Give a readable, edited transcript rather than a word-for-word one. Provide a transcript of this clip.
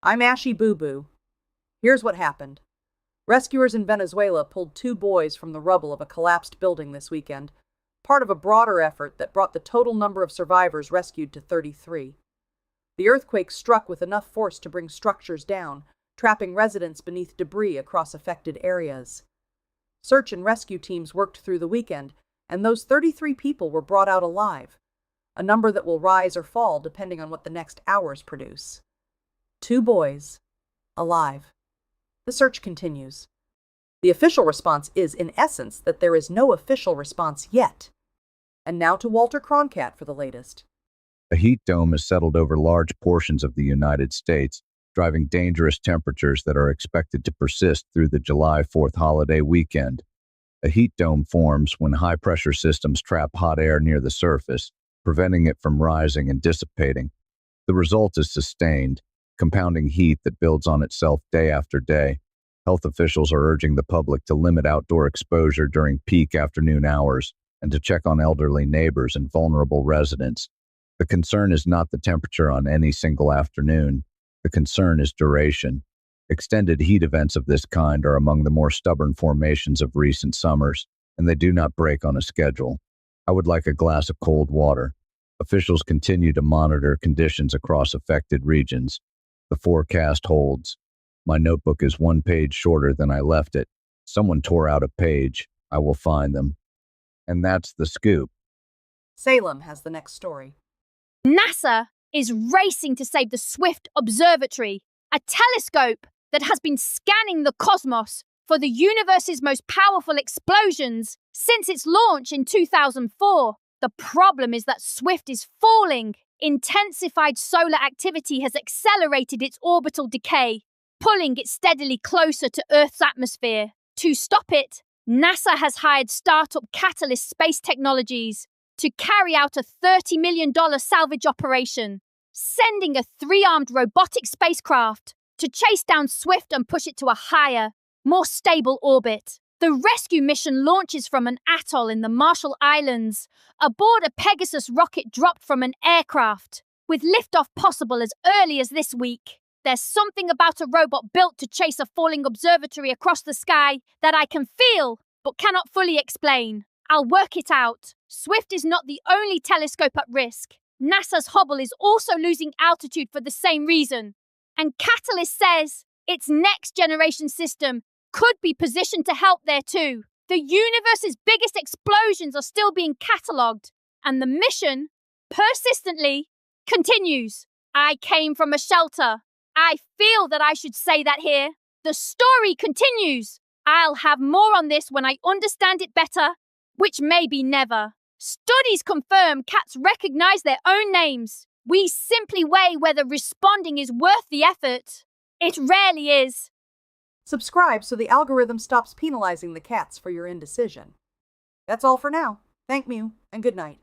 I'm Ashy Boo Boo. Here's what happened. Rescuers in Venezuela pulled two boys from the rubble of a collapsed building this weekend, part of a broader effort that brought the total number of survivors rescued to 33. The earthquake struck with enough force to bring structures down, trapping residents beneath debris across affected areas. Search and rescue teams worked through the weekend, and those 33 people were brought out alive, a number that will rise or fall depending on what the next hours produce. 2 boys, alive. The search continues. The official response is, in essence, that there is no official response yet. And now to Walter Croncat for the latest. A heat dome has settled over large portions of the United States, driving dangerous temperatures that are expected to persist through the July 4th holiday weekend. A heat dome forms when high-pressure systems trap hot air near the surface, preventing it from rising and dissipating. The result is sustained, compounding heat that builds on itself day after day. Health officials are urging the public to limit outdoor exposure during peak afternoon hours and to check on elderly neighbors and vulnerable residents. The concern is not the temperature on any single afternoon. The concern is duration. Extended heat events of this kind are among the more stubborn formations of recent summers, and they do not break on a schedule. I would like a glass of cold water. Officials continue to monitor conditions across affected regions. The forecast holds. My notebook is 1 page shorter than I left it. Someone tore out a page. I will find them. And that's the scoop. Salem has the next story. NASA is racing to save the Swift Observatory, a telescope that has been scanning the cosmos for the universe's most powerful explosions since its launch in 2004. The problem is that Swift is falling. Intensified solar activity has accelerated its orbital decay, pulling it steadily closer to Earth's atmosphere. To stop it, NASA has hired startup Catalyst Space Technologies to carry out a $30 million salvage operation, sending a 3-armed robotic spacecraft to chase down Swift and push it to a higher, more stable orbit. The rescue mission launches from an atoll in the Marshall Islands, aboard a Pegasus rocket dropped from an aircraft, with liftoff possible as early as this week. There's something about a robot built to chase a falling observatory across the sky that I can feel, but cannot fully explain. I'll work it out. Swift is not the only telescope at risk. NASA's Hubble is also losing altitude for the same reason. And Catalyst says its next-generation system could be positioned to help there too. The universe's biggest explosions are still being catalogued, and the mission, persistently, continues. I came from a shelter. I feel that I should say that here. The story continues. I'll have more on this when I understand it better, which may be never. Studies confirm cats recognize their own names. We simply weigh whether responding is worth the effort. It rarely is. Subscribe so the algorithm stops penalizing the cats for your indecision. That's all for now. Thank you, and good night.